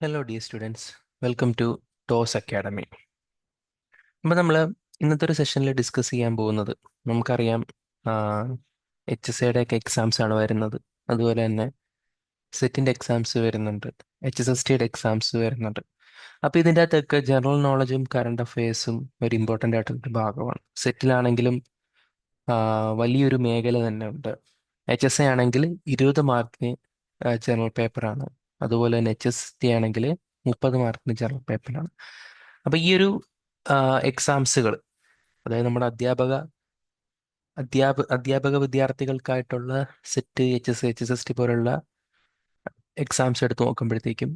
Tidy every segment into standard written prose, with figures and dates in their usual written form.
Hello dear students, welcome to Toss academy. അപ്പോൾ നമ്മൾ ഇന്നത്തെ ഒരു സെഷനിൽ ഡിസ്കസ് ചെയ്യാൻ പോകുന്നത്, നമുക്കറിയാം, എച്ച് എസ് ഐയുടെ ഒക്കെ എക്സാംസ് ആണ് വരുന്നത്. അതുപോലെ തന്നെ സെറ്റിൻ്റെ എക്സാംസ് വരുന്നുണ്ട്, എച്ച് എസ് എസ് ടിയുടെ എക്സാംസ് വരുന്നുണ്ട്. അപ്പോൾ ഇതിൻ്റെ അകത്തൊക്കെ ജനറൽ നോളജും കറണ്ട് അഫയേഴ്സും ഒരു ഇമ്പോർട്ടൻ്റ് ആയിട്ടൊരു ഭാഗമാണ്. സെറ്റിലാണെങ്കിലും വലിയൊരു മേഖല തന്നെ ഉണ്ട്. എച്ച് എസ് എ ആണെങ്കിൽ 20 മാർക്കിന് ജനറൽ പേപ്പറാണ്. അതുപോലെ തന്നെ എച്ച് എസ് ടി ആണെങ്കിൽ 30 മാർക്കിന് ജനറൽ പേപ്പറാണ്. അപ്പൊ ഈ ഒരു എക്സാംസുകൾ, അതായത് നമ്മുടെ അധ്യാപക വിദ്യാർത്ഥികൾക്കായിട്ടുള്ള set, H S S T പോലുള്ള എക്സാംസ് എടുത്ത് നോക്കുമ്പോഴത്തേക്കും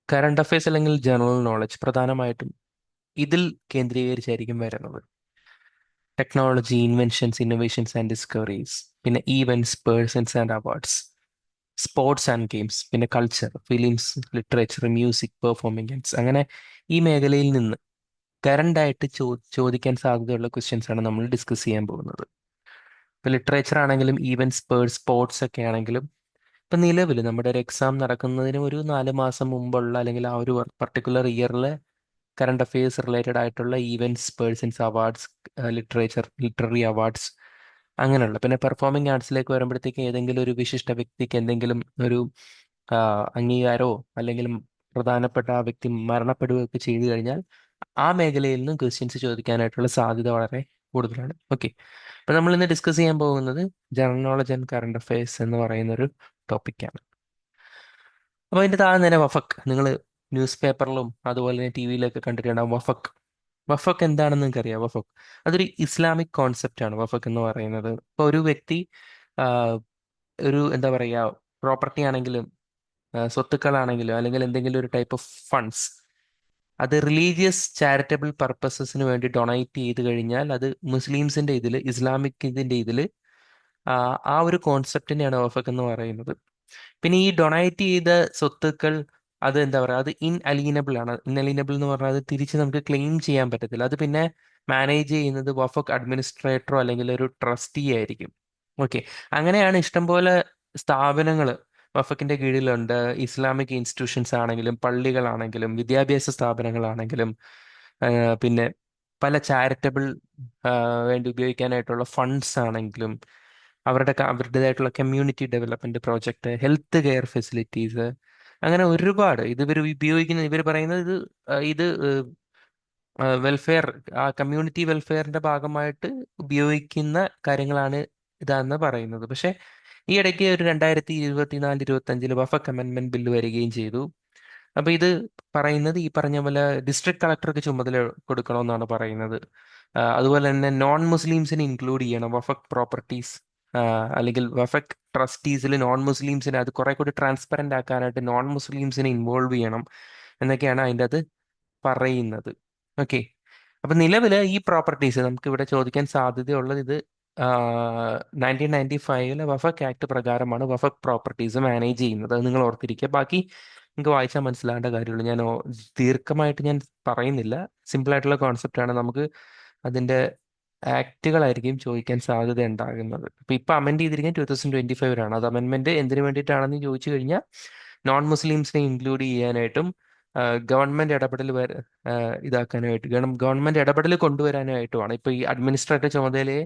കറണ്ട് അഫയേഴ്സ് അല്ലെങ്കിൽ ജനറൽ നോളജ് പ്രധാനമായിട്ടും ഇതിൽ കേന്ദ്രീകരിച്ചായിരിക്കും വരുന്നത്. Technology, inventions, innovations and discoveries, പിന്നെ events, persons and awards, sports and games, പിന്നെ culture, films, literature, music, performing arts, അങ്ങനെ ഈ മേഖലയിൽ നിന്ന് കറണ്ട് ആയിട്ട് ചോദിക്കാൻ സാധ്യതയുള്ള ക്വസ്റ്റ്യൻസ് ആണ് നമ്മൾ ഡിസ്കസ് ചെയ്യാൻ പോകുന്നത്. ഇപ്പൊ ലിറ്ററേച്ചർ ആണെങ്കിലും ഈവൻറ്റ്സ്, സ്പോർട്സ് ഒക്കെ ആണെങ്കിലും ഇപ്പൊ നിലവിൽ നമ്മുടെ ഒരു എക്സാം നടക്കുന്നതിന് ഒരു 4 മാസം മുമ്പുള്ള അല്ലെങ്കിൽ ആ ഒരു പർട്ടിക്കുലർ ഇയറിലെ കറണ്ട് അഫയേഴ്സ് റിലേറ്റഡ് ആയിട്ടുള്ള events, persons awards, literary awards, അങ്ങനെയുള്ള, പിന്നെ പെർഫോമിംഗ് ആർട്സിലേക്ക് വരുമ്പോഴത്തേക്ക് ഏതെങ്കിലും ഒരു വിശിഷ്ട വ്യക്തിക്ക് എന്തെങ്കിലും ഒരു ആ, അംഗീകാരമോ അല്ലെങ്കിൽ പ്രധാനപ്പെട്ട ആ വ്യക്തി മരണപ്പെടുകയൊക്കെ ചെയ്തു കഴിഞ്ഞാൽ ആ മേഖലയിൽ നിന്നും ക്വസ്റ്റ്യൻസ് ചോദിക്കാനായിട്ടുള്ള സാധ്യത വളരെ കൂടുതലാണ്. ഓക്കെ, അപ്പൊ നമ്മൾ ഇന്ന് ഡിസ്കസ് ചെയ്യാൻ പോകുന്നത് general knowledge and current affairs എന്ന് പറയുന്ന ഒരു ടോപ്പിക്കാണ്. അപ്പൊ അതിന്റെ താഴെ തന്നെ വഫക്, നിങ്ങൾ ന്യൂസ് പേപ്പറിലും അതുപോലെ തന്നെ ടി വിയിലൊക്കെ കണ്ടിട്ടുണ്ടാവും വഫക്. വഫക് എന്താണെന്ന് നിങ്ങൾക്ക് അറിയാം? വഫക് അതൊരു ഇസ്ലാമിക് കോൺസെപ്റ്റ് ആണ്. വഫക് എന്ന് പറയുന്നത് ഇപ്പൊ ഒരു വ്യക്തി ആ, ഒരു എന്താ പറയുക, പ്രോപ്പർട്ടി ആണെങ്കിലും സ്വത്തുക്കളാണെങ്കിലും അല്ലെങ്കിൽ എന്തെങ്കിലും ഒരു ടൈപ്പ് ഓഫ് ഫണ്ട്സ് അത് റിലീജിയസ് ചാരിറ്റബിൾ പർപ്പസസിന് വേണ്ടി ഡൊണേറ്റ് ചെയ്ത് കഴിഞ്ഞാൽ അത് മുസ്ലിംസിന്റെ ഇതിൽ, ഇസ്ലാമിക് ഇതിന്റെ ഇതിൽ ആ ആ ഒരു കോൺസെപ്റ്റിനെയാണ് വഫക് എന്ന് പറയുന്നത്. പിന്നെ ഈ ഡൊണേറ്റ് ചെയ്ത സ്വത്തുക്കൾ അത് എന്താ പറയുക, അത് ഇൻഅലീനബിൾ ആണ്. ഇൻഅലീനബിൾ എന്ന് പറഞ്ഞാൽ അത് തിരിച്ച് നമുക്ക് ക്ലെയിം ചെയ്യാൻ പറ്റത്തില്ല. അത് പിന്നെ മാനേജ് ചെയ്യുന്നത് വഫക് അഡ്മിനിസ്ട്രേറ്ററോ അല്ലെങ്കിൽ ഒരു ട്രസ്റ്റി ആയിരിക്കും. ഓക്കെ, അങ്ങനെയാണ് ഇഷ്ടംപോലെ സ്ഥാപനങ്ങൾ വഫക്കിന്റെ കീഴിലുണ്ട്. ഇസ്ലാമിക് ഇൻസ്റ്റിറ്റ്യൂഷൻസ് ആണെങ്കിലും പള്ളികളാണെങ്കിലും വിദ്യാഭ്യാസ സ്ഥാപനങ്ങളാണെങ്കിലും പിന്നെ പല ചാരിറ്റബിൾ വേണ്ടി ഉപയോഗിക്കാനായിട്ടുള്ള ഫണ്ട്സ് ആണെങ്കിലും അവരുടേതായിട്ടുള്ള community development project, health care facilities, അങ്ങനെ ഒരുപാട് ഇത് ഇവർ ഉപയോഗിക്കുന്ന, ഇവർ പറയുന്നത് ഇത് വെൽഫെയർ, ആ കമ്മ്യൂണിറ്റി വെൽഫെയറിന്റെ ഭാഗമായിട്ട് ഉപയോഗിക്കുന്ന കാര്യങ്ങളാണ് ഇതാന്ന് പറയുന്നത്. പക്ഷെ ഈ ഇടയ്ക്ക് ഒരു 2024-25 വഫക് അമെന്റ്മെന്റ് ബില്ല് വരികയും ചെയ്തു. അപ്പൊ ഇത് പറയുന്നത് ഈ പറഞ്ഞ പോലെ ഡിസ്ട്രിക്ട് കളക്ടർക്ക് ചുമതല കൊടുക്കണമെന്നാണ് പറയുന്നത്. അതുപോലെ തന്നെ നോൺ മുസ്ലിംസിനെ ഇൻക്ലൂഡ് ചെയ്യണം വഫക് പ്രോപ്പർട്ടീസ്, അല്ലെങ്കിൽ വഫക് ട്രസ്റ്റീസിൽ നോൺ മുസ്ലിംസിനെ അത് കുറെ കൂടി ട്രാൻസ്പെറന്റ് ആക്കാനായിട്ട് നോൺ മുസ്ലിംസിനെ ഇൻവോൾവ് ചെയ്യണം എന്നൊക്കെയാണ് അതിൻ്റെ അത് പറയുന്നത്. ഓക്കെ, അപ്പൊ നിലവില് ഈ പ്രോപ്പർട്ടീസ് നമുക്ക് ഇവിടെ ചോദിക്കാൻ സാധ്യതയുള്ളത് ഇത് 1995 വഫക് ആക്ട് പ്രകാരമാണ് വഫക് പ്രോപ്പർട്ടീസ് മാനേജ് ചെയ്യുന്നത്. അത് നിങ്ങൾ ഓർത്തിരിക്കുക. ബാക്കി നിങ്ങൾക്ക് വായിച്ചാൽ മനസ്സിലാവേണ്ട കാര്യമുള്ളൂ. ദീർഘമായിട്ട് ഞാൻ പറയുന്നില്ല. സിമ്പിൾ ആയിട്ടുള്ള കോൺസെപ്റ്റ് ആണ്. നമുക്ക് അതിന്റെ ആക്ടുകളായിരിക്കും ചോദിക്കാൻ സാധ്യത ഉണ്ടാകുന്നത്. ഇപ്പൊ അമെൻഡ് ചെയ്തിരിക്കുന്നത് 2025 അത് അമെൻമെന്റ് എന്തിനു വേണ്ടിയിട്ടാണെന്ന് ചോദിച്ചു കഴിഞ്ഞാൽ നോൺ മുസ്ലിംസിനെ ഇൻക്ലൂഡ് ചെയ്യാനായിട്ടും ഗവൺമെന്റ് ഇടപെടൽ ഇതാക്കാനായിട്ട്, ഗവൺമെന്റ് ഇടപെടൽ കൊണ്ടുവരാനായിട്ടുമാണ്. ഇപ്പൊ ഈ അഡ്മിനിസ്ട്രേറ്റർ ചുമതലയെ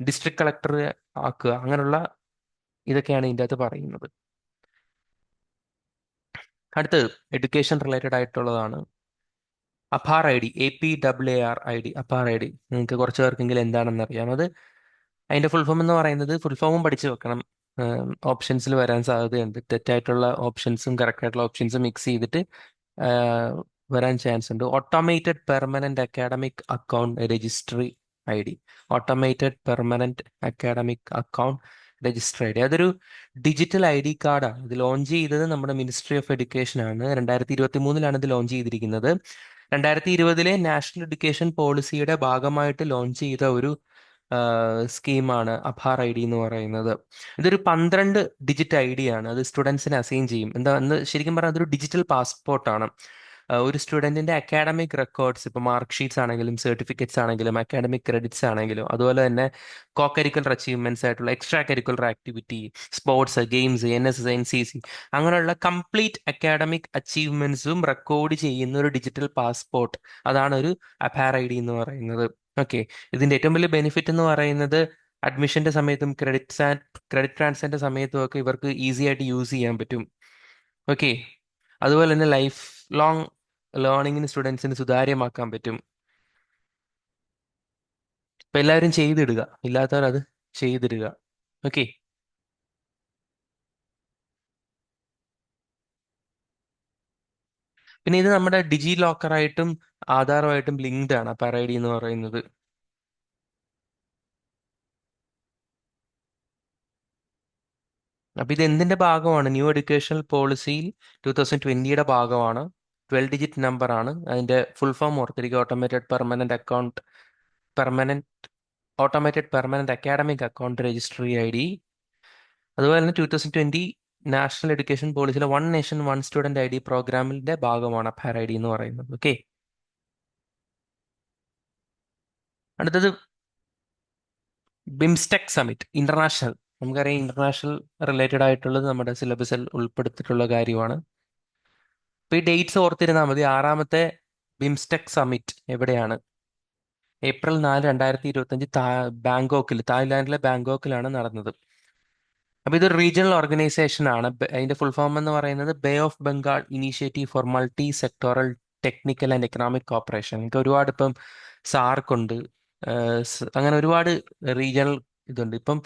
ഡിസ്ട്രിക്ട് കളക്ടർ ആക്കുക, അങ്ങനെയുള്ള ഇതൊക്കെയാണ് ഇതിൻ്റെ അകത്ത് പറയുന്നത്. അടുത്തത് എഡ്യൂക്കേഷൻ റിലേറ്റഡ് ആയിട്ടുള്ളതാണ്. APAAR I D, APAAR ID, APAAR I D നിങ്ങൾക്ക് കുറച്ച് പേർക്കെങ്കിലും എന്താണെന്ന് അറിയാം. അത് അതിന്റെ ഫുൾ ഫോം എന്ന് പറയുന്നത്, ഫുൾ ഫോമും പഠിച്ചു വെക്കണം. ഓപ്ഷൻസിൽ വരാൻ സാധ്യതയുണ്ട്. തെറ്റായിട്ടുള്ള ഓപ്ഷൻസും കറക്റ്റ് ആയിട്ടുള്ള ഓപ്ഷൻസും മിക്സ് ചെയ്തിട്ട് വരാൻ ചാൻസ് ഉണ്ട്. Automated permanent academic account registry ID, automated permanent academic account register ID. അതൊരു ഡിജിറ്റൽ ID കാർഡാണ്. ഇത് ലോഞ്ച് ചെയ്തത് നമ്മുടെ മിനിസ്ട്രി ഓഫ് എഡ്യൂക്കേഷൻ ആണ്. 2023 ഇത് ലോഞ്ച് ചെയ്തിരിക്കുന്നത്. 2020 നാഷണൽ എഡ്യൂക്കേഷൻ പോളിസിയുടെ ഭാഗമായിട്ട് ലോഞ്ച് ചെയ്ത ഒരു സ്കീമാണ് അഭാർ ID എന്ന് പറയുന്നത്. ഇതൊരു 12 ഡിജിറ്റ് ID ആണ്. അത് സ്റ്റുഡൻസിനെ അസൈൻ ചെയ്യും. എന്താ എന്ന് ശരിക്കും പറഞ്ഞാൽ അതൊരു ഡിജിറ്റൽ പാസ്പോർട്ടാണ്. ഒരു സ്റ്റുഡൻറ്റിൻ്റെ അക്കാഡമിക് റെക്കോർഡ്സ്, ഇപ്പോൾ മാർക്ക് ഷീറ്റ്സ് ആണെങ്കിലും സർട്ടിഫിക്കറ്റ്സ് ആണെങ്കിലും അക്കാഡമിക് ക്രെഡിറ്റ്സ് ആണെങ്കിലും അതുപോലെ തന്നെ കോ കരിക്കുലർ അച്ചീവ്മെൻറ്റ്സ് ആയിട്ടുള്ള extra curricular activity, sports, games, NSS, NCC, അങ്ങനെയുള്ള കംപ്ലീറ്റ് അക്കാഡമിക് അച്ചീവ്മെൻറ്റ്സും റെക്കോർഡ് ചെയ്യുന്ന ഒരു ഡിജിറ്റൽ പാസ്പോർട്ട്, അതാണ് ഒരു അപാർ ID എന്ന് പറയുന്നത്. ഓക്കെ. ഇതിൻ്റെ ഏറ്റവും വലിയ ബെനിഫിറ്റ് എന്ന് പറയുന്നത് അഡ്മിഷന്റെ സമയത്തും ക്രെഡിറ്റ് ട്രാൻസ്ഫറിന്റെ സമയത്തും ഒക്കെ ഇവർക്ക് ഈസി ആയിട്ട് യൂസ് ചെയ്യാൻ പറ്റും. ഓക്കെ. അതുപോലെ തന്നെ ലൈഫ് ലോങ് ലേണിങ്ങിന് സ്റ്റുഡൻസിന് സുതാര്യമാക്കാൻ പറ്റും. ഇപ്പൊ എല്ലാവരും ചെയ്തിടുക, ഇല്ലാത്തവർ അത് ചെയ്തിടുക. ഓക്കെ. പിന്നെ ഇത് നമ്മുടെ ഡിജി ലോക്കറായിട്ടും ആധാറുമായിട്ടും ലിങ്ക്ഡ് ആണ് അപ്പാർ ID എന്ന് പറയുന്നത്. അപ്പൊ ഇത് എന്തിന്റെ ഭാഗമാണ്? ന്യൂ എഡ്യൂക്കേഷണൽ പോളിസിയിൽ 2020 ഭാഗമാണ്. 12 ഡിജിറ്റ് നമ്പർ ആണ് അതിന്റെ ഫുൾ ഫോം. ഓർത്തിരിക്കുക: permanent automated permanent academic account registry ID. അതുപോലെ തന്നെ 2020 നാഷണൽ എഡ്യൂക്കേഷൻ പോളിസിയിലെ one nation one student ID പ്രോഗ്രാമിന്റെ ഭാഗമാണ് അപ്പാർ ID എന്ന് പറയുന്നത്. ഓക്കെ. അടുത്തത് ബിംസ്റ്റെക് സമിറ്റ് ഇന്റർനാഷണൽ. നമുക്കറിയാം, ഇന്റർനാഷണൽ റിലേറ്റഡ് ആയിട്ടുള്ളത് നമ്മുടെ സിലബസിൽ ഉൾപ്പെടുത്തിയിട്ടുള്ള കാര്യമാണ്. ഇപ്പൊ ഈ ഡേറ്റ്സ് ഓർത്തിരുന്നാൽ മതി. ആറാമത്തെ ബിംസ്റ്റെക് സമിറ്റ് എവിടെയാണ്? April 4, 2025 ബാങ്കോക്കിൽ, തായ്ലാന്റിലെ ബാങ്കോക്കിലാണ് നടന്നത്. അപ്പൊ ഇതൊരു റീജിയണൽ ഓർഗനൈസേഷൻ ആണ്. അതിന്റെ ഫുൾ ഫോം എന്ന് പറയുന്നത് bay of Bengal initiative four multi sectoral technical and economic corporation. എനിക്ക് ഒരുപാട് ഇപ്പം സാർക്ക് ഉണ്ട്, അങ്ങനെ ഒരുപാട് റീജിയണൽ ഇതുണ്ട്. ഇപ്പം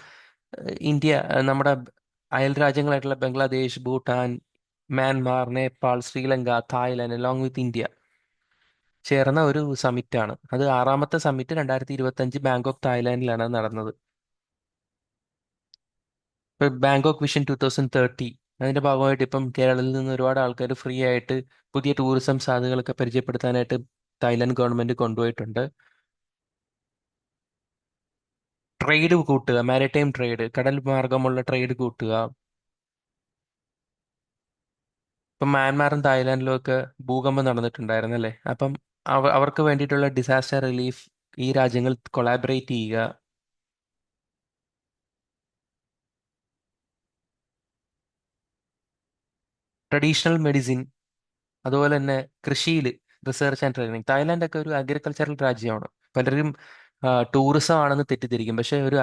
ഇന്ത്യ, നമ്മുടെ അയൽ രാജ്യങ്ങളായിട്ടുള്ള Bangladesh, Bhutan, Myanmar, Nepal, Sri Lanka, Thailand along with India ചേർന്ന ഒരു സമിറ്റാണ്. അത് ആറാമത്തെ സമിറ്റ് 2025 ബാങ്കോക്ക്, തായ്ലാന്റിലാണ് നടന്നത്. ഇപ്പൊ ബാങ്കോക്ക് വിഷൻ 2030, അതിന്റെ ഭാഗമായിട്ട് ഇപ്പം കേരളത്തിൽ നിന്ന് ഒരുപാട് ആൾക്കാർ ഫ്രീ ആയിട്ട് പുതിയ ടൂറിസം സാധ്യതകളൊക്കെ പരിചയപ്പെടുത്താനായിട്ട് തായ്ലാന്റ് ഗവൺമെന്റ് കൊണ്ടുപോയിട്ടുണ്ട്. ട്രേഡ് കൂട്ടുക, മാരിടൈം ട്രേഡ്, കടൽ മാർഗമുള്ള ട്രേഡ് കൂട്ടുക. ഇപ്പം മ്യാൻമാറും തായ്ലാന്റിലും ഒക്കെ ഭൂകമ്പം നടന്നിട്ടുണ്ടായിരുന്നല്ലേ. അപ്പം അവർക്ക് വേണ്ടിയിട്ടുള്ള ഡിസാസ്റ്റർ റിലീഫ് ഈ രാജ്യങ്ങൾ കൊളാബറേറ്റ് ചെയ്യുക. ട്രഡീഷണൽ മെഡിസിൻ, അതുപോലെ തന്നെ കൃഷിയിൽ റിസർച്ച് ആൻഡ് ട്രെയിനിങ്. തായ്ലാന്റ് ഒക്കെ ഒരു അഗ്രികൾച്ചറൽ രാജ്യമാണ്. പലരും ടൂറിസം ആണെന്ന് തെറ്റിദ്ധരിക്കും, പക്ഷെ ഒരു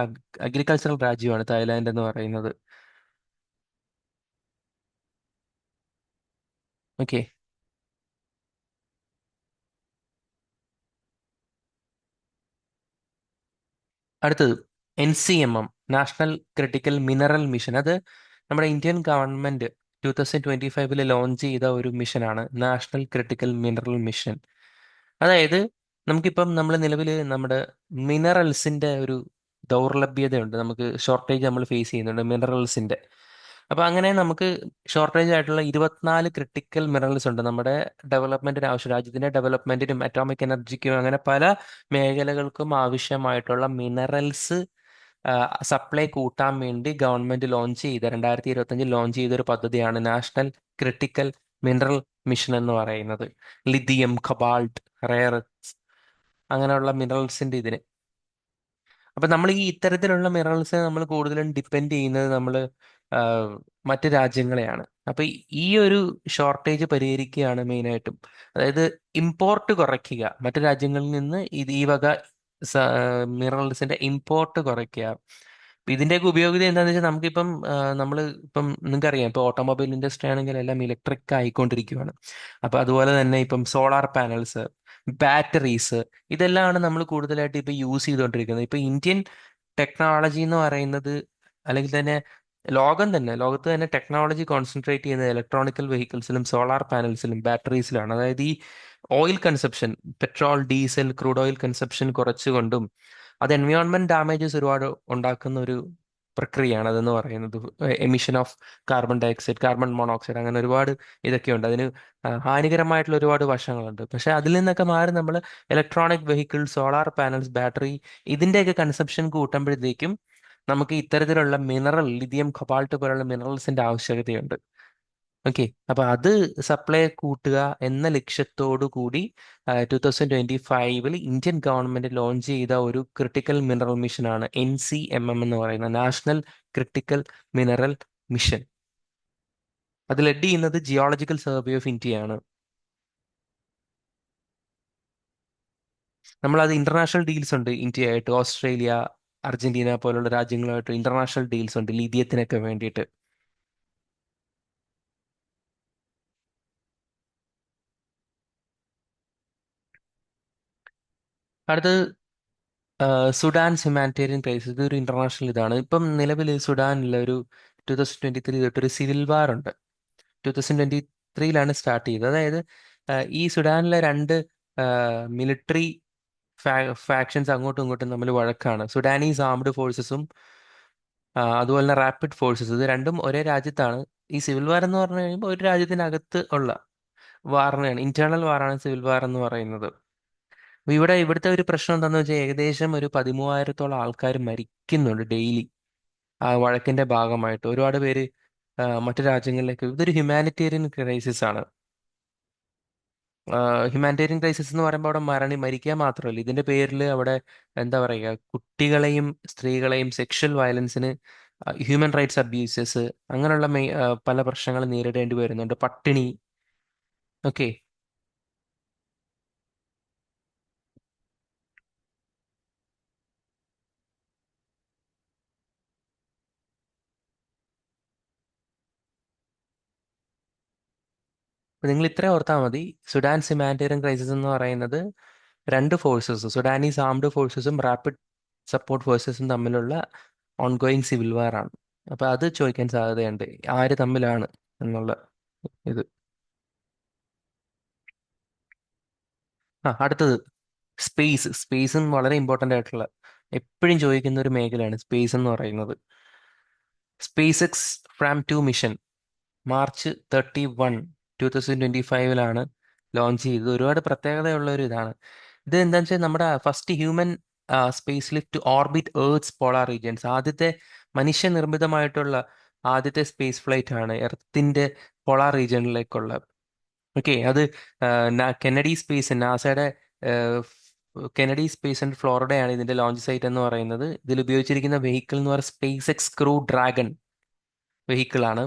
അഗ്രികൾച്ചറൽ രാജ്യമാണ് തായ്ലാന്റ് എന്ന് പറയുന്നത്. ഓക്കെ. അടുത്തത് NCMM, national critical mineral mission. അത് നമ്മുടെ ഇന്ത്യൻ ഗവൺമെന്റ് 2025 ലോഞ്ച് ചെയ്ത ഒരു മിഷനാണ്, നാഷണൽ ക്രിട്ടിക്കൽ മിനറൽ മിഷൻ. അതായത് നമുക്കിപ്പം നമ്മൾ നിലവിൽ നമ്മുടെ മിനറൽസിന്റെ ഒരു ദൗർലഭ്യതയുണ്ട്, നമുക്ക് ഷോർട്ടേജ് നമ്മൾ ഫേസ് ചെയ്യുന്നുണ്ട് മിനറൽസിന്റെ. അപ്പൊ അങ്ങനെ നമുക്ക് ഷോർട്ടേജ് ആയിട്ടുള്ള 24 ക്രിട്ടിക്കൽ മിനറൽസ് ഉണ്ട് നമ്മുടെ ഡെവലപ്മെന്റിന് ആവശ്യം, രാജ്യത്തിന്റെ ഡെവലപ്മെന്റിനും അറ്റോമിക് എനർജിക്കും അങ്ങനെ പല മേഖലകൾക്കും ആവശ്യമായിട്ടുള്ള മിനറൽസ് സപ്ലൈ കൂട്ടാൻ വേണ്ടി ഗവൺമെന്റ് ലോഞ്ച് ചെയ്ത 2025 ലോഞ്ച് ചെയ്ത ഒരു പദ്ധതിയാണ് നാഷണൽ ക്രിട്ടിക്കൽ മിനറൽ മിഷൻ എന്ന് പറയുന്നത്. ലിഥിയം, കൊബാൾട്ട്, റെയർ അങ്ങനെയുള്ള മിനറൽസിന്റെ ഇതിന്. അപ്പൊ നമ്മൾ ഈ ഇത്തരത്തിലുള്ള മിനറൽസ് നമ്മൾ കൂടുതലും ഡിപ്പെൻഡ് ചെയ്യുന്നത് നമ്മൾ മറ്റ് രാജ്യങ്ങളെയാണ്. അപ്പൊ ഈ ഒരു ഷോർട്ടേജ് പരിഹരിക്കുകയാണ് മെയിനായിട്ടും. അതായത് ഇമ്പോർട്ട് കുറയ്ക്കുക, മറ്റു രാജ്യങ്ങളിൽ നിന്ന് ഈ വക മിനറൽസിന്റെ ഇമ്പോർട്ട് കുറയ്ക്കുക. അപ്പൊ ഇതിന്റെയൊക്കെ ഉപയോഗത എന്താണെന്ന് വെച്ചാൽ നമുക്കിപ്പം നമ്മൾ ഇപ്പം നിങ്ങൾക്കറിയാം, ഇപ്പൊ ഓട്ടോമൊബൈൽ ഇൻഡസ്ട്രി ആണെങ്കിൽ എല്ലാം ഇലക്ട്രിക് ആയിക്കൊണ്ടിരിക്കുകയാണ്. അപ്പൊ അതുപോലെ തന്നെ ഇപ്പം സോളാർ പാനൽസ്, ബാറ്ററീസ്, ഇതെല്ലാമാണ് നമ്മൾ കൂടുതലായിട്ട് ഇപ്പൊ യൂസ് ചെയ്തുകൊണ്ടിരിക്കുന്നത്. ഇപ്പൊ ഇന്ത്യൻ ടെക്നോളജി എന്ന് പറയുന്നത്, അല്ലെങ്കിൽ തന്നെ ലോകത്ത് തന്നെ ടെക്നോളജി കോൺസെൻട്രേറ്റ് ചെയ്യുന്നത് ഇലക്ട്രോണിക്കൽ വെഹിക്കിൾസിലും സോളാർ പാനൽസിലും ബാറ്ററീസിലാണ്. അതായത് ഈ oil consumption, petrol, diesel, crude oil consumption കുറച്ചുകൊണ്ടും അത് എൻവയോൺമെന്റ് ഡാമേജസ് ഒരുപാട് ഉണ്ടാക്കുന്ന ഒരു പ്രക്രിയയാണ് അതെന്ന് പറയുന്നത്. Emission of carbon dioxide, carbon monoxide, അങ്ങനെ ഒരുപാട് ഇതൊക്കെയുണ്ട്. അതിന് ഹാനികരമായിട്ടുള്ള ഒരുപാട് വശങ്ങളുണ്ട്. പക്ഷെ അതിൽ നിന്നൊക്കെ മാറി നമ്മൾ electronic vehicle, solar panels, battery, ഇതിന്റെയൊക്കെ കൺസപ്ഷൻ കൂട്ടുമ്പോഴത്തേക്കും നമുക്ക് ഇത്തരത്തിലുള്ള മിനറൽ, ലിഥിയം, കൊബാൾട്ട് പോലുള്ള മിനറൽസിന്റെ ആവശ്യകതയുണ്ട്. ഓക്കെ, അപ്പൊ അത് സപ്ലൈ കൂട്ടുക എന്ന ലക്ഷ്യത്തോടു കൂടി 2025 ഇന്ത്യൻ ഗവൺമെന്റ് ലോഞ്ച് ചെയ്ത ഒരു ക്രിട്ടിക്കൽ മിനറൽ മിഷനാണ് NCMM എന്ന് പറയുന്ന നാഷണൽ ക്രിട്ടിക്കൽ മിനറൽ മിഷൻ. അത് ലഡ് ചെയ്യുന്നത് ജിയോളജിക്കൽ സർവേ ഓഫ് ഇന്ത്യയാണ്. നമ്മളത് ഇന്റർനാഷണൽ ഡീൽസ് ഉണ്ട് ഇന്ത്യയായിട്ട്, ഓസ്ട്രേലിയ, അർജന്റീന പോലുള്ള രാജ്യങ്ങളുമായിട്ട് ഇന്റർനാഷണൽ ഡീൽസ് ഉണ്ട് ലിഥിയത്തിനൊക്കെ വേണ്ടിയിട്ട്. അടുത്തത് സുഡാൻസ് ഹ്യൂമാനിറ്റേറിയൻ ക്രൈസിസ്. ഇത് ഒരു ഇന്റർനാഷണൽ ഇതാണ്. ഇപ്പം നിലവിൽ സുഡാനിലെ ഒരു 2023 തൊട്ടൊരു സിവിൽ വാർ ഉണ്ട്. 2023 സ്റ്റാർട്ട് ചെയ്തത്. അതായത് ഈ സുഡാനിലെ രണ്ട് മിലിറ്ററി ഫാക്ഷൻസ് അങ്ങോട്ടും ഇങ്ങോട്ടും തമ്മിൽ വഴക്കാണ്. സുഡാനീസ് ആംഡ് ഫോഴ്സസും അതുപോലെ തന്നെ റാപ്പിഡ് ഫോഴ്സസ്, ഇത് രണ്ടും ഒരേ രാജ്യത്താണ്. ഈ സിവിൽ വാർ എന്ന് പറഞ്ഞു കഴിയുമ്പോൾ ഒരു രാജ്യത്തിനകത്ത് ഉള്ള വാറിനെയാണ്, ഇന്റേണൽ വാറാണ് സിവിൽ വാർ എന്ന് പറയുന്നത്. അപ്പൊ ഇവിടുത്തെ ഒരു പ്രശ്നം എന്താണെന്ന് വെച്ചാൽ ഏകദേശം ഒരു 13,000-ഓളം ആൾക്കാർ മരിക്കുന്നുണ്ട് ഡെയിലി ആ വഴക്കിന്റെ ഭാഗമായിട്ട്. ഒരുപാട് പേര് മറ്റു രാജ്യങ്ങളിലേക്ക്. ഇതൊരു ഹ്യൂമാനിറ്റേറിയൻ ക്രൈസിസ് ആണ്. ഹ്യൂമാനിറ്റേറിയൻ ക്രൈസിസ് എന്ന് പറയുമ്പോൾ അവിടെ മരിക്കുക മാത്രമല്ല, ഇതിന്റെ പേരിൽ അവിടെ എന്താ പറയുക, കുട്ടികളെയും സ്ത്രീകളെയും സെക്ഷൽ വയലൻസിന്, ഹ്യൂമൻ റൈറ്റ്സ് അബ്യൂസസ്, അങ്ങനെയുള്ള പല പ്രശ്നങ്ങൾ നേരിടേണ്ടി വരുന്നുണ്ട്. പട്ടിണി. ഓക്കെ, നിങ്ങൾ ഇത്ര ഓർത്താൽ മതി. സുഡാൻസ് ഹ്യൂമാനിറ്റേറിയൻ ക്രൈസിസ് എന്ന് പറയുന്നത് രണ്ട് ഫോഴ്സസ്, സുഡാനീസ് ആംഡ് ഫോഴ്സസും റാപ്പിഡ് സപ്പോർട്ട് ഫോഴ്സസും തമ്മിലുള്ള ഓൺഗോയിങ് സിവിൽ വാർ ആണ്. അപ്പൊ അത് ചോദിക്കാൻ സാധ്യതയുണ്ട്, ആര് തമ്മിലാണ് എന്നുള്ള ഇത്. അടുത്തത് സ്പേസും വളരെ ഇമ്പോർട്ടൻ്റ് ആയിട്ടുള്ള, എപ്പോഴും ചോദിക്കുന്ന ഒരു മേഖലയാണ് സ്പേസ് എന്ന് പറയുന്നത്. Space X from 2 mission March 31, 2025 launch ചെയ്തത്. ഒരുപാട് പ്രത്യേകതയുള്ള ഒരു ഇതാണ്. ഇത് എന്താണെന്ന് വെച്ചാൽ നമ്മുടെ first human space lift orbit earth's polar regions, ആദ്യത്തെ മനുഷ്യനിർമ്മിതമായിട്ടുള്ള ആദ്യത്തെ സ്പേസ് ഫ്ലൈറ്റ് ആണ് എർത്തിന്റെ പോളാർ റീജിയനിലേക്കുള്ള. ഓക്കെ, അത് കെനഡി സ്പേസ്, നാസയുടെ കെനഡി സ്പേസ് ആൻഡ് ഫ്ലോറിഡയാണ് ഇതിന്റെ ലോഞ്ച് സൈറ്റ് എന്ന് പറയുന്നത്. ഇതിൽ ഉപയോഗിച്ചിരിക്കുന്ന വെഹിക്കിൾ എന്ന് പറയുന്നത് space X crew dragon vehicle ആണ്.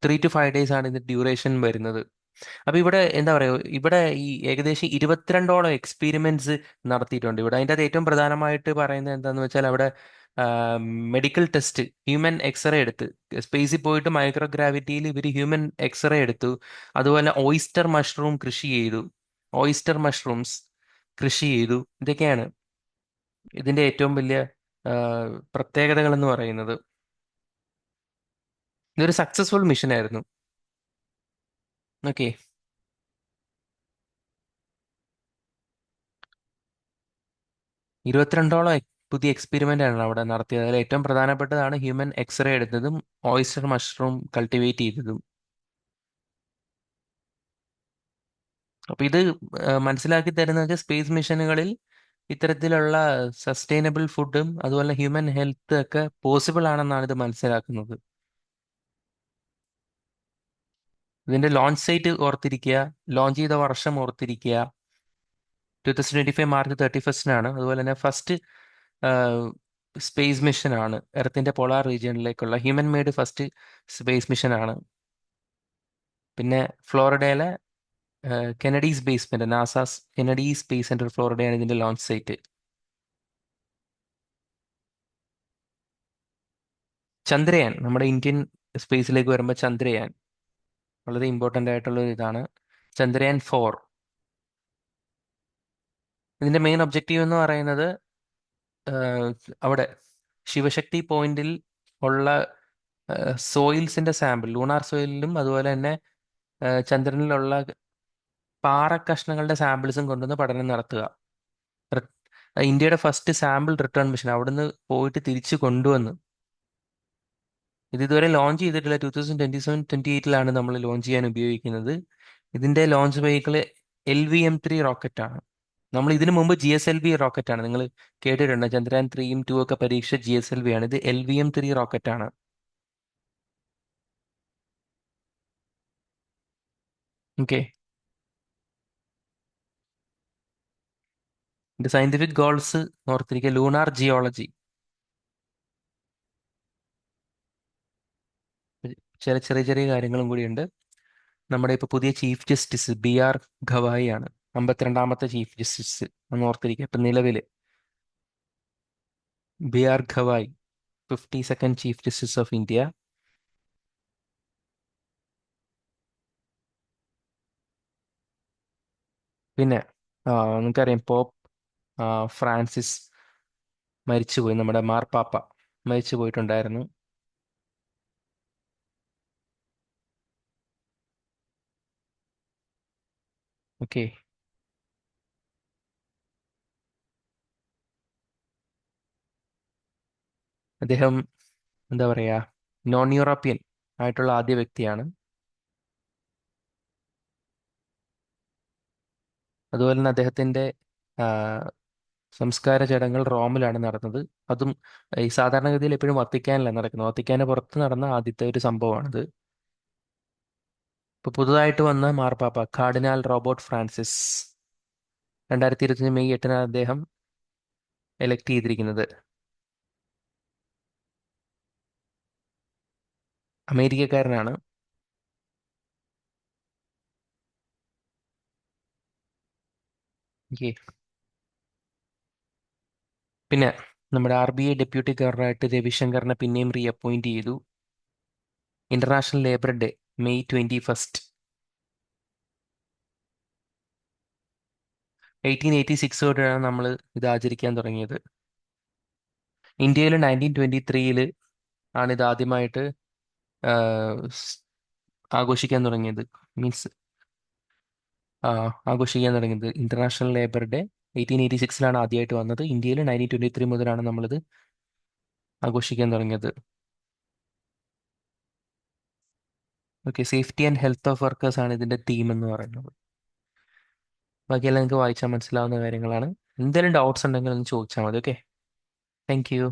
3 to 5 days ആണ് ഇതിന്റെ ഡ്യൂറേഷൻ വരുന്നത്. അപ്പൊ ഇവിടെ എന്താ പറയുക, ഇവിടെ ഈ ഏകദേശം 22ഓളം എക്സ്പീരിമെന്റ്സ് നടത്തിയിട്ടുണ്ട് ഇവിടെ. അതിൻ്റെ അത് ഏറ്റവും പ്രധാനമായിട്ട് പറയുന്നത് എന്താന്ന് വെച്ചാൽ അവിടെ മെഡിക്കൽ ടെസ്റ്റ്, ഹ്യൂമൻ എക്സ്റേ എടുത്ത്, സ്പേസിൽ പോയിട്ട് മൈക്രോഗ്രാവിറ്റിയിൽ ഇവർ ഹ്യൂമൻ എക്സ്റേ എടുത്തു. അതുപോലെ ഓയിസ്റ്റർ മഷ്റൂം കൃഷി ചെയ്തു, ഓയിസ്റ്റർ മഷ്റൂംസ് കൃഷി ചെയ്തു. ഇതൊക്കെയാണ് ഇതിന്റെ ഏറ്റവും വലിയ ആ, പ്രത്യേകതകൾ എന്ന് പറയുന്നത്. ഇതൊരു സക്സസ്ഫുൾ മിഷൻ ആയിരുന്നു. ഓക്കെ, 22ഓളം പുതിയ എക്സ്പെരിമെന്റ് ആണ് അവിടെ നടത്തിയത്. അതിൽ ഏറ്റവും പ്രധാനപ്പെട്ടതാണ് ഹ്യൂമൻ എക്സ്റേ എടുത്തതും ഓയിസ്റ്റർ മഷ്റൂം കൾട്ടിവേറ്റ് ചെയ്തതും. അപ്പൊ ഇത് മനസ്സിലാക്കി തരുന്നത് വെച്ചാൽ സ്പേസ് മിഷനുകളിൽ ഇത്തരത്തിലുള്ള സസ്റ്റൈനബിൾ ഫുഡും അതുപോലെ ഹ്യൂമൻ ഹെൽത്ത് ഒക്കെ പോസിബിൾ ആണെന്നാണ് ഇത് മനസ്സിലാക്കുന്നത്. ഇതിന്റെ ലോഞ്ച് സൈറ്റ് ഓർത്തിരിക്കുക, ലോഞ്ച് ചെയ്ത വർഷം ഓർത്തിരിക്കുക. 2025 March 31 അതുപോലെ തന്നെ ഫസ്റ്റ് സ്പേസ് മിഷൻ ആണ്, എർത്തിന്റെ പോളാർ റീജിയനിലേക്കുള്ള human made first space mission ആണ്. പിന്നെ ഫ്ലോറിഡയിലെ കെനഡി സ്പേസ്മെന്റ്, നാസാസ് കെനഡി സ്പേസ് സെന്റർ ഫ്ലോറിഡയാണ് ഇതിന്റെ ലോഞ്ച് സൈറ്റ്. ചന്ദ്രയാൻ, നമ്മുടെ ഇന്ത്യൻ സ്പേസിലേക്ക് വരുമ്പോൾ ചന്ദ്രയാൻ വളരെ ഇമ്പോർട്ടൻ്റ് ആയിട്ടുള്ള ഒരു ഇതാണ്. ചന്ദ്രയാൻ 4, ഇതിന്റെ മെയിൻ ഒബ്ജക്റ്റീവ് എന്ന് പറയുന്നത് ആഹ്, അവിടെ ശിവശക്തി പോയിന്റിൽ ഉള്ള സോയിൽസിന്റെ സാമ്പിൾ, ലൂണാർ സോയിലിലും അതുപോലെ തന്നെ ചന്ദ്രനിലുള്ള പാറ കഷ്ണങ്ങളുടെ സാമ്പിൾസും കൊണ്ടുവന്ന് പഠനം നടത്തുക. റി- ഇന്ത്യയുടെ ഫസ്റ്റ് സാമ്പിൾ റിട്ടേൺ മിഷൻ അവിടുന്ന് പോയിട്ട് തിരിച്ചു കൊണ്ടുവന്നു. ഇത് ഇതുവരെ ലോഞ്ച് ചെയ്തിട്ടില്ല. 2027-28 നമ്മൾ ലോഞ്ച് ചെയ്യാൻ ഉപയോഗിക്കുന്നത്. ഇതിന്റെ ലോഞ്ച് വെഹിക്കിൾ LVM-3 റോക്കറ്റ് ആണ്. നമ്മൾ ഇതിനു മുമ്പ് GSLV റോക്കറ്റ് ആണ്, നിങ്ങൾ കേട്ടിട്ടുണ്ട്. ചന്ദ്രയാൻ 3-2 ഒക്കെ പരീക്ഷ GSLV ആണ്. ഇത് LVM-3 റോക്കറ്റ് ആണ്. ഓക്കെ. ഇതിന്റെ സയന്റിഫിക് ഗോൾസ് ഓർത്തിരിക്കുക: ലൂണാർ ജിയോളജി. ചില ചെറിയ ചെറിയ കാര്യങ്ങളും കൂടിയുണ്ട്. നമ്മുടെ ഇപ്പോൾ പുതിയ ചീഫ് ജസ്റ്റിസ് BR ഗവായി ആണ്. 52ാമത്തെ ചീഫ് ജസ്റ്റിസ് എന്ന് ഓർത്തിരിക്കുക. ഇപ്പം നിലവിൽ BR Gavai, 52nd chief justice of India. പിന്നെ നിങ്ങൾക്കറിയാം, പോപ്പ് ഫ്രാൻസിസ് മരിച്ചുപോയി. നമ്മുടെ മാർപ്പാപ്പ മരിച്ചു പോയിട്ടുണ്ടായിരുന്നു. ഓക്കെ. അദ്ദേഹം എന്താ പറയുക, നോൺ യൂറോപ്യൻ ആയിട്ടുള്ള ആദ്യ വ്യക്തിയാണ്. അതുപോലെ തന്നെ അദ്ദേഹത്തിന്റെ ആ, സംസ്കാര ചടങ്ങുകൾ റോമിലാണ് നടന്നത്. അതും ഈ സാധാരണഗതിയിൽ എപ്പോഴും വത്തിക്കാനിലാണ് നടക്കുന്നത്. വത്തിക്കാന് പുറത്ത് നടന്ന ആദ്യത്തെ ഒരു സംഭവമാണിത്. ഇപ്പൊ പുതുതായിട്ട് വന്ന മാർപ്പാപ്പ കാർഡിനാൽ റോബർട്ട് ഫ്രാൻസിസ്, 2025 മെയ് 8 അദ്ദേഹം എലക്ട് ചെയ്തിരിക്കുന്നത്. അമേരിക്കക്കാരനാണ്. ഓക്കെ. പിന്നെ നമ്മുടെ RBI ഡെപ്യൂട്ടി ഗവർണറായിട്ട് രവിശങ്കറിനെ പിന്നെയും റീഅപ്പോയിന്റ് ചെയ്തു. International labour day May 21. 1886 നമ്മൾ ഇത് ആചരിക്കാൻ തുടങ്ങിയത്. ഇന്ത്യയിൽ 1923 ആണ് ഇത് ആദ്യമായിട്ട് ആഹ്, സ് ആഘോഷിക്കാൻ തുടങ്ങിയത്. മീൻസ് ആഘോഷിക്കാൻ തുടങ്ങിയത് ഇന്റർനാഷണൽ ലേബർ ഡേ 1886 ആദ്യമായിട്ട് വന്നത്. ഇന്ത്യയിൽ 1923 മുതലാണ് നമ്മളിത് ആഘോഷിക്കാൻ തുടങ്ങിയത്. Okay. Safety and health of workers ആണ് ഇതിന്റെ തീം എന്ന് പറയുന്നത്. ബാക്കിയെല്ലാം നിങ്ങൾക്ക് വായിച്ചാൽ മനസ്സിലാവുന്ന കാര്യങ്ങളാണ്. എന്തെങ്കിലും ഡൗട്ട്സ് ഉണ്ടെങ്കിൽ ഒന്ന് ചോദിച്ചാൽ മതി. ഓക്കെ. Thank you.